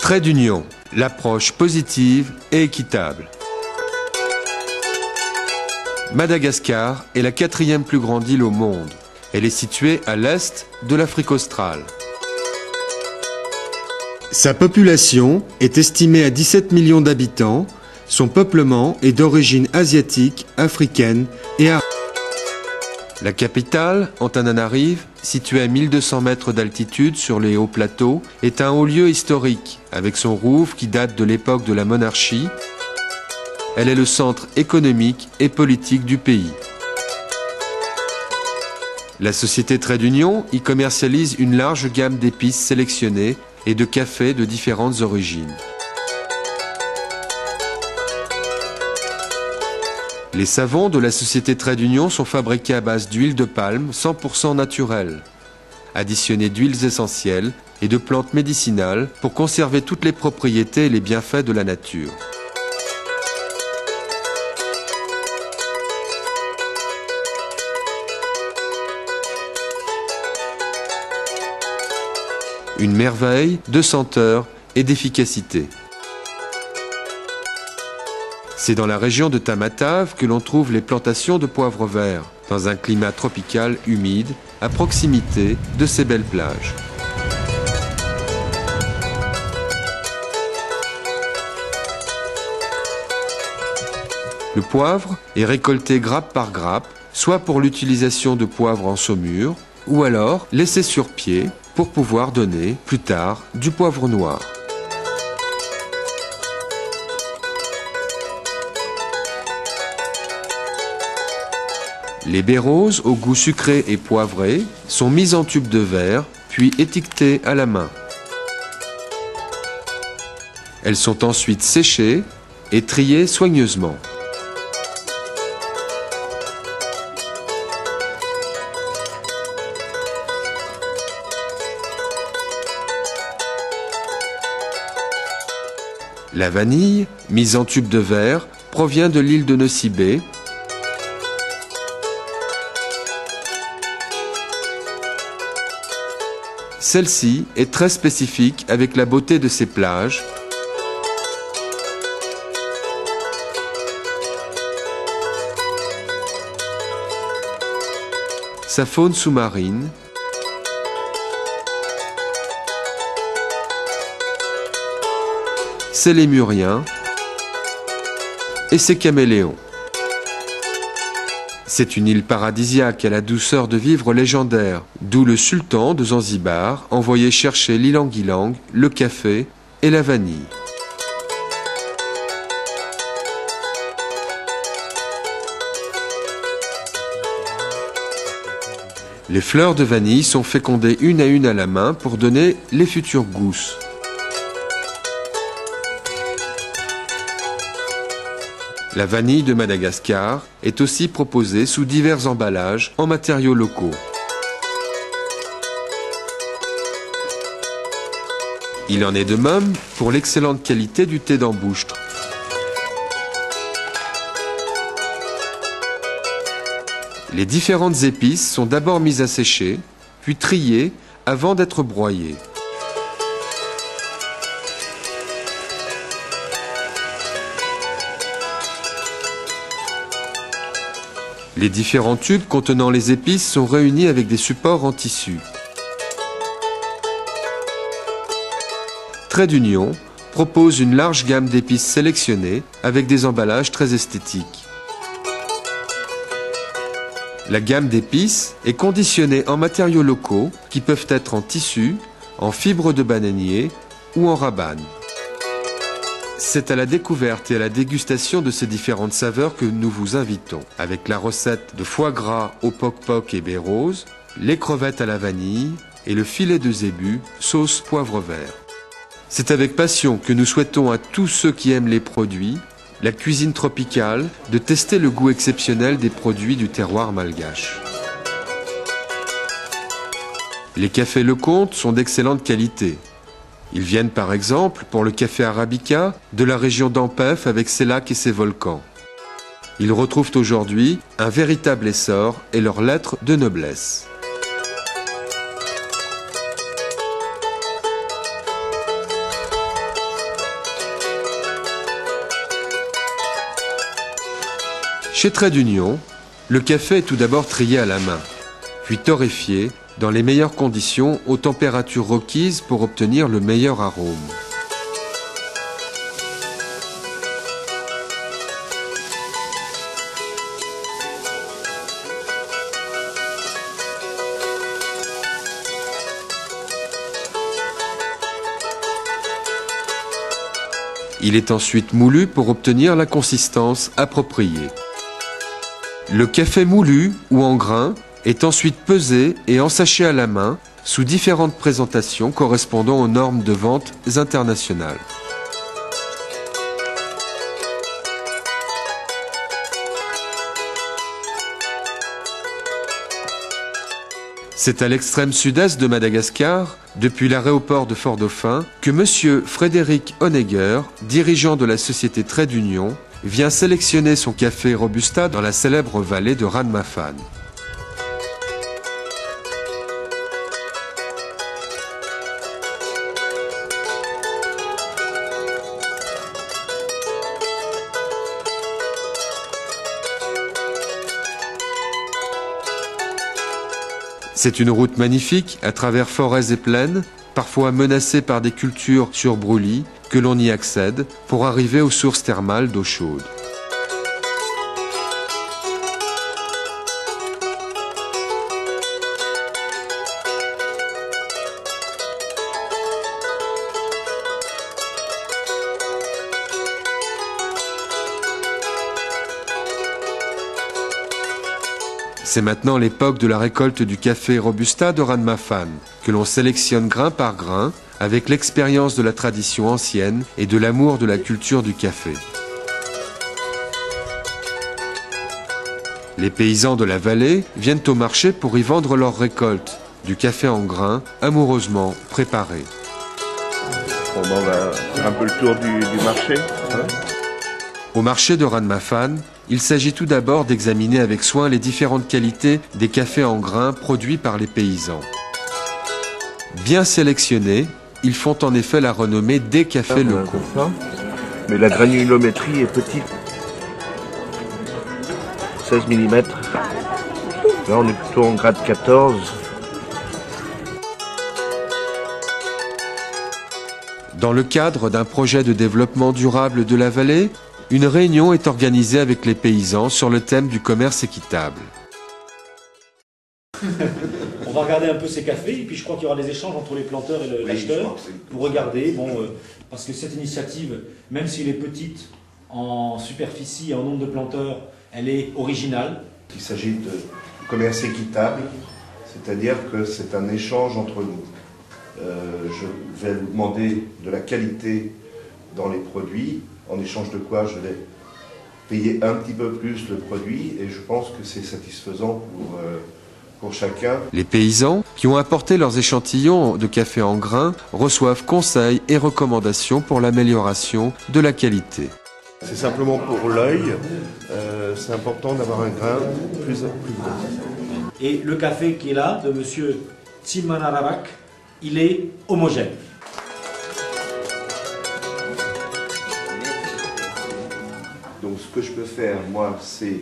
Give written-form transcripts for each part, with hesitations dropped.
Trait d'union, l'approche positive et équitable. Madagascar est la 4e plus grande île au monde. Elle est située à l'est de l'Afrique australe. Sa population est estimée à 17 millions d'habitants. Son peuplement est d'origine asiatique, africaine et arabe. La capitale, Antananarive, située à 1200 mètres d'altitude sur les hauts plateaux, est un haut lieu historique, avec son rouvre qui date de l'époque de la monarchie. Elle est le centre économique et politique du pays. La société Trait d'Union y commercialise une large gamme d'épices sélectionnées et de cafés de différentes origines. Les savons de la société Trait d'Union sont fabriqués à base d'huile de palme 100% naturelle, additionnée d'huiles essentielles et de plantes médicinales pour conserver toutes les propriétés et les bienfaits de la nature. Une merveille de senteur et d'efficacité. C'est dans la région de Tamatave que l'on trouve les plantations de poivre vert, dans un climat tropical humide, à proximité de ces belles plages. Le poivre est récolté grappe par grappe, soit pour l'utilisation de poivre en saumure, ou alors laissé sur pied pour pouvoir donner, plus tard, du poivre noir. Les baies roses au goût sucré et poivré sont mises en tubes de verre, puis étiquetées à la main. Elles sont ensuite séchées et triées soigneusement. La vanille, mise en tube de verre, provient de l'île de Nosy Be. Celle-ci est très spécifique avec la beauté de ses plages. Sa faune sous-marine. Ses lémuriens et ses caméléons. C'est une île paradisiaque à la douceur de vivre légendaire, d'où le sultan de Zanzibar envoyait chercher l'ilang-ilang, le café et la vanille. Les fleurs de vanille sont fécondées une à la main pour donner les futures gousses. La vanille de Madagascar est aussi proposée sous divers emballages en matériaux locaux. Il en est de même pour l'excellente qualité du thé d'embouchure. Les différentes épices sont d'abord mises à sécher, puis triées avant d'être broyées. Les différents tubes contenant les épices sont réunis avec des supports en tissu. Trait d'Union propose une large gamme d'épices sélectionnées avec des emballages très esthétiques. La gamme d'épices est conditionnée en matériaux locaux qui peuvent être en tissu, en fibre de bananier ou en rabane. C'est à la découverte et à la dégustation de ces différentes saveurs que nous vous invitons, avec la recette de foie gras au poc-poc et baies roses, les crevettes à la vanille et le filet de zébu sauce poivre vert. C'est avec passion que nous souhaitons à tous ceux qui aiment les produits, la cuisine tropicale, de tester le goût exceptionnel des produits du terroir malgache. Les cafés Lecomte sont d'excellente qualité. Ils viennent par exemple, pour le café Arabica, de la région d'Ampef avec ses lacs et ses volcans. Ils retrouvent aujourd'hui un véritable essor et leurs lettres de noblesse. Chez Trait d'Union, le café est tout d'abord trié à la main, puis torréfié dans les meilleures conditions aux températures requises pour obtenir le meilleur arôme. Il est ensuite moulu pour obtenir la consistance appropriée. Le café moulu ou en grains est ensuite pesé et ensaché à la main sous différentes présentations correspondant aux normes de vente internationales. C'est à l'extrême sud-est de Madagascar, depuis l'aéroport de Fort-Dauphin, que M. Frédéric Honegger, dirigeant de la société Trait d'Union, vient sélectionner son café Robusta dans la célèbre vallée de Ranmafan. C'est une route magnifique à travers forêts et plaines, parfois menacées par des cultures sur brûlis, que l'on y accède pour arriver aux sources thermales d'eau chaude. C'est maintenant l'époque de la récolte du café Robusta de Ranmafan, que l'on sélectionne grain par grain, avec l'expérience de la tradition ancienne et de l'amour de la culture du café. Les paysans de la vallée viennent au marché pour y vendre leur récolte, du café en grains amoureusement préparé. Bon, ben, on va faire un peu le tour du marché. Hein. Au marché de Ranmafan, il s'agit tout d'abord d'examiner avec soin les différentes qualités des cafés en grains produits par les paysans. Bien sélectionnés, ils font en effet la renommée des cafés locaux. Mais la granulométrie est petite. 16 mm. Là, on est plutôt en grade 14. Dans le cadre d'un projet de développement durable de la vallée, une réunion est organisée avec les paysans sur le thème du commerce équitable. On va regarder un peu ces cafés et puis je crois qu'il y aura des échanges entre les planteurs et l'acheteur pour regarder, parce que cette initiative, même si elle est petite en superficie et en nombre de planteurs, elle est originale. Il s'agit de commerce équitable, c'est-à-dire que c'est un échange entre nous. Je vais vous demander de la qualité dans les produits, en échange de quoi je vais payer un petit peu plus le produit et je pense que c'est satisfaisant pour chacun. Les paysans qui ont apporté leurs échantillons de café en grains reçoivent conseils et recommandations pour l'amélioration de la qualité. C'est simplement pour l'œil, c'est important d'avoir un grain plus gros. Et le café qui est là, de M. Tsimanarabak, il est homogène. Donc ce que je peux faire, moi, c'est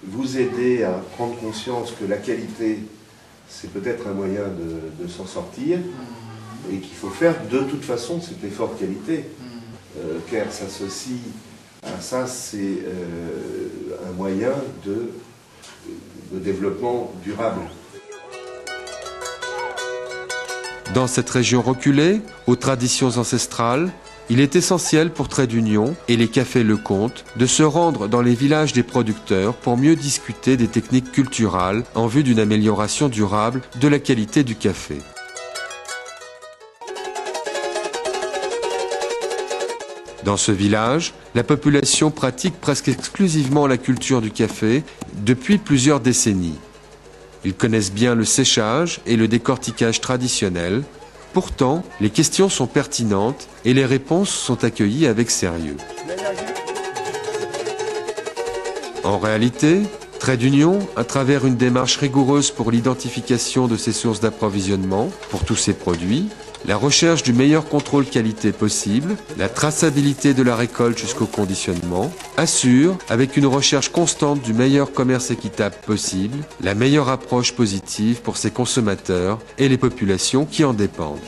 vous aider à prendre conscience que la qualité, c'est peut-être un moyen de s'en sortir, et qu'il faut faire de toute façon cet effort de qualité. Car s'associe à ça, c'est un moyen de développement durable. Dans cette région reculée, aux traditions ancestrales, il est essentiel pour Trait d'Union et les cafés Lecomte de se rendre dans les villages des producteurs pour mieux discuter des techniques culturales en vue d'une amélioration durable de la qualité du café. Dans ce village, la population pratique presque exclusivement la culture du café depuis plusieurs décennies. Ils connaissent bien le séchage et le décortiquage traditionnels. Pourtant, les questions sont pertinentes et les réponses sont accueillies avec sérieux. En réalité, Trait d'Union, à travers une démarche rigoureuse pour l'identification de ses sources d'approvisionnement pour tous ses produits, la recherche du meilleur contrôle qualité possible, la traçabilité de la récolte jusqu'au conditionnement, assure, avec une recherche constante du meilleur commerce équitable possible, la meilleure approche positive pour ses consommateurs et les populations qui en dépendent.